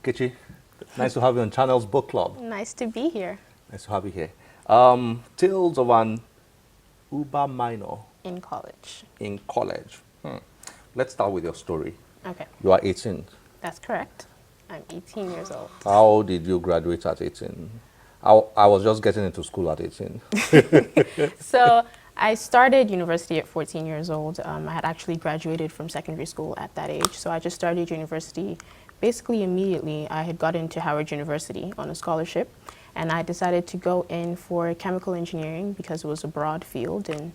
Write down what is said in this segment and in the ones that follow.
Nkechi, nice to have you on Channel's Book Club. Nice to be here. Nice to have you here. Tales of an Uber minor In college. in college. Let's start with your story. Okay, You are 18. that's correct. I'm 18 years old. How did you graduate at 18? I was just getting into school at 18. So I started university at 14 years old. I had actually graduated from secondary school at that age. So I just started university basically immediately. I had got into Howard University on a scholarship, and I decided to go in for chemical engineering because it was a broad field, and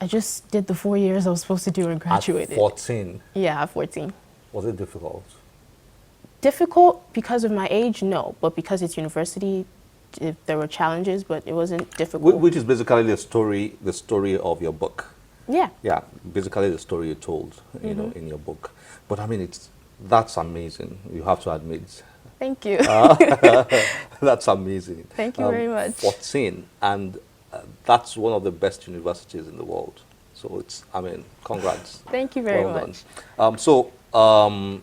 I just did the 4 years I was supposed to do and graduated. At 14, Yeah, at 14. was it difficult? Difficult because of my age, no, but because it's university, there were challenges, but it wasn't difficult. Which is basically the story of your book. Yeah. Yeah, basically the story you told, you know, in your book. But I mean, that's amazing. You have to admit. Thank you. That's amazing. Thank you very much. 14, and that's one of the best universities in the world. So I mean, congrats. Thank you very Well much. done.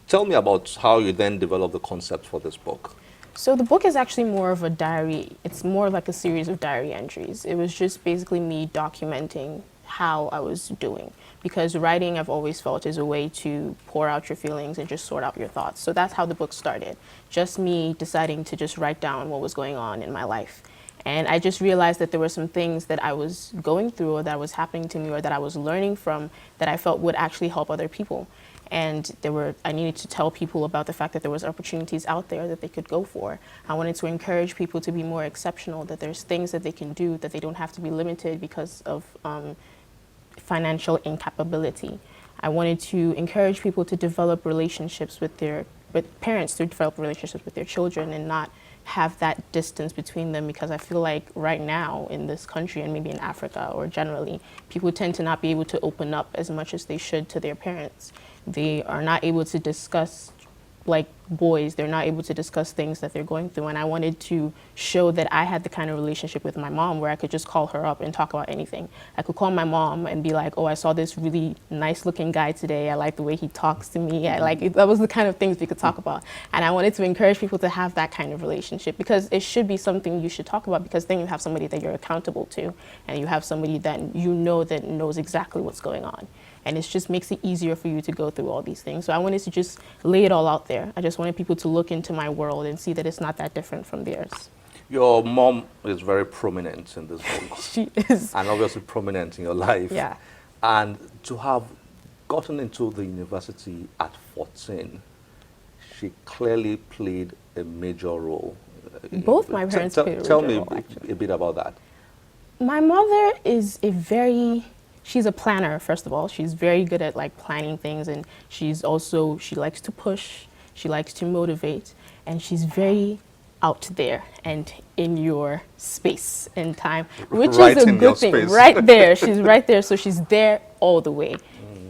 Tell me about how you then developed the concept for this book. So the book is actually more of a diary. It's more like a series of diary entries. It was just basically me documenting how I was doing, because writing, I've always felt, is a way to pour out your feelings and just sort out your thoughts. So that's how the book started. Just me deciding to just write down what was going on in my life. And I just realized that there were some things that I was going through or that was happening to me or that I was learning from that I felt would actually help other people. And I needed to tell people about the fact that there was opportunities out there that they could go for. I wanted to encourage people to be more exceptional, that there's things that they can do, that they don't have to be limited because of financial incapability. I wanted to encourage people to develop relationships with parents, to develop relationships with their children and not have that distance between them, because I feel like right now in this country and maybe in Africa or generally, people tend to not be able to open up as much as they should to their parents. They are not able to discuss, like boys, they're not able to discuss things that they're going through. And I wanted to show that I had the kind of relationship with my mom where I could just call her up and talk about anything. I could call my mom and be like, oh, I saw this really nice looking guy today. I like the way he talks to me. I like it. That was the kind of things we could talk about. And I wanted to encourage people to have that kind of relationship, because it should be something you should talk about, because then you have somebody that you're accountable to, and you have somebody that you know that knows exactly what's going on. And it just makes it easier for you to go through all these things. So I wanted to just lay it all out there. I just wanted people to look into my world and see that it's not that different from theirs. Your mom is very prominent in this book. She is. And obviously prominent in your life. Yeah. And to have gotten into the university at 14, she clearly played a major role. Both my parents played a major Tell me role, actually. a bit about that. My mother is she's a planner, first of all. She's very good at like planning things, and she likes to push, she likes to motivate, and she's very out there and in your space and time, which Right is a in your good thing. space. Right there, she's right there, so she's there all the way,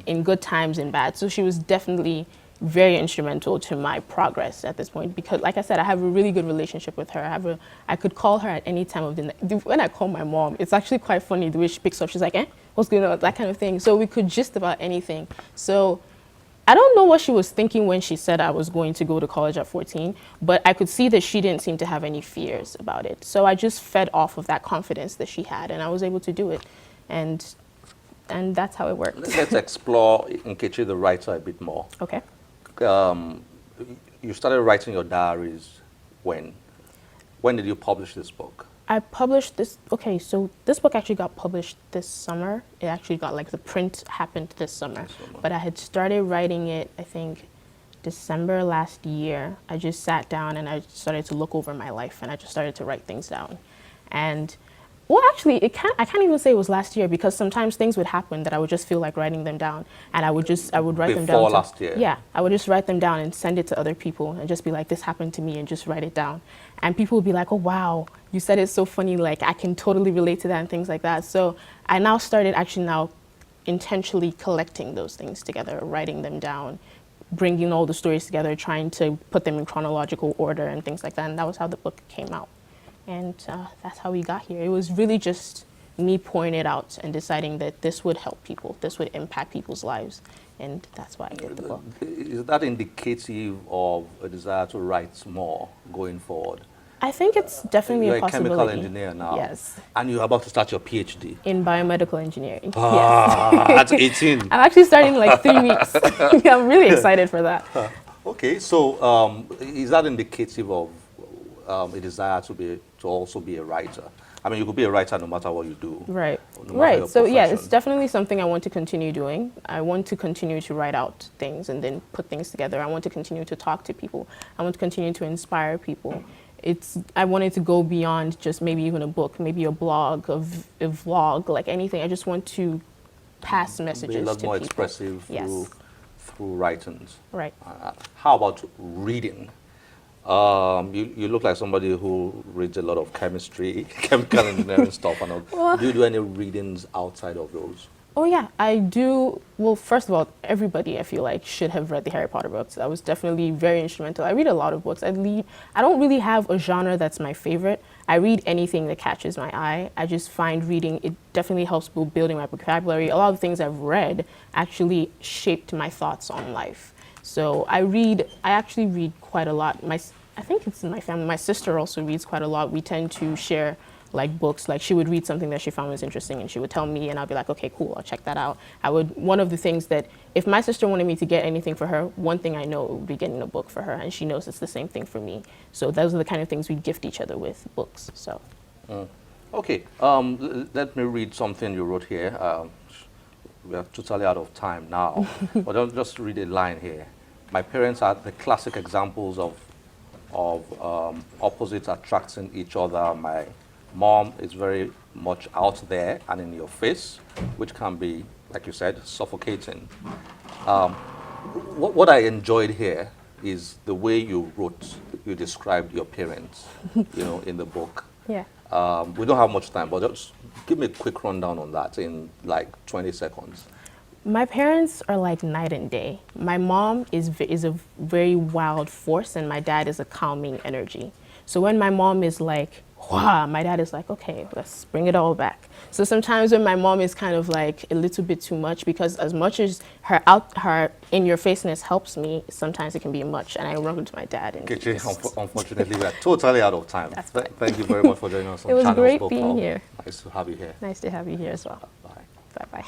in good times and bad. So she was definitely very instrumental to my progress at this point, because like I said, I have a really good relationship with her. I could call her at any time of the night. When I call my mom, it's actually quite funny the way she picks up. She's like, what's going on? That kind of thing. So we could gist about anything. So I don't know what she was thinking when she said I was going to go to college at 14, but I could see that she didn't seem to have any fears about it. So I just fed off of that confidence that she had, and I was able to do it. And that's how it worked. Let's explore Nkechi the writer a bit more. Okay. You started writing your diaries when? When did you publish this book? I published this, so this book actually got published this summer. It actually got, like, the print happened this summer. But I had started writing it, I think, December last year. I just sat down and I started to look over my life, and I just started to write things down. And well, actually, I can't even say it was last year, because sometimes things would happen that I would just feel like writing them down, and I would write them down. Before last year? Yeah, I would just write them down and send it to other people and just be like, this happened to me, and just write it down. And people would be like, oh, wow, you said it's so funny, like I can totally relate to that and things like that. So I now started intentionally collecting those things together, writing them down, bringing all the stories together, trying to put them in chronological order and things like that. And that was how the book came out. And that's how we got here. It was really just me pouring it out and deciding that this would help people, this would impact people's lives. And that's why I did the book. Is that indicative of a desire to write more going forward? I think it's definitely You're a a possibility. chemical engineer now. Yes. And you're about to start your PhD. In biomedical engineering. Ah, at 18. I'm actually starting in like 3 weeks. I'm really excited for that. Okay, so is that indicative of a desire to also be a writer? I mean, you could be a writer no matter what you do. Right. No matter Right. your So yeah, it's profession. definitely something I want to continue doing. I want to continue to write out things and then put things together. I want to continue to talk to people. I want to continue to inspire people. I wanted to go beyond just maybe even a book, maybe a blog, a vlog, like anything. I just want to pass messages Be a to lot more people. expressive Yes. through writings. Right. How about reading? You look like somebody who reads a lot of chemistry, chemical engineering stuff. And all. Well, Do you do any readings outside of those? Oh yeah, I do. Well, first of all, everybody I feel like should have read the Harry Potter books. That was definitely very instrumental. I read a lot of books. I don't really have a genre that's my favorite. I read anything that catches my eye. I just find reading, it definitely helps building my vocabulary. A lot of the things I've read actually shaped my thoughts on life. So I actually read quite a lot. I think it's in my family. My sister also reads quite a lot. We tend to share like books. Like she would read something that she found was interesting and she would tell me and I'll be like, okay, cool, I'll check that out. One of the things that if my sister wanted me to get anything for her, one thing I know would be getting a book for her, and she knows it's the same thing for me. So those are the kind of things we gift each other with, books. So. Okay, let me read something you wrote here. We are totally out of time now, but I'll just read a line here. My parents are the classic examples of opposites attracting each other. My mom is very much out there and in your face, which can be, like you said, suffocating. What I enjoyed here is the way you described your parents, in the book. Yeah. We don't have much time, but just give me a quick rundown on that in like 20 seconds. My parents are like night and day. My mom is a very wild force, and my dad is a calming energy. So when my mom is like, wow, my dad is like, okay, let's bring it all back. So sometimes when my mom is kind of like a little bit too much, because as much as her in-your-faceness helps me, sometimes it can be much, and I run to my dad. And Nkechi, unfortunately, we are totally out of time. That's fine. Thank you very much for joining us on It was Channels great Book being Club. here. Nice to have you here. Nice to have you here as well. Bye. Bye-bye.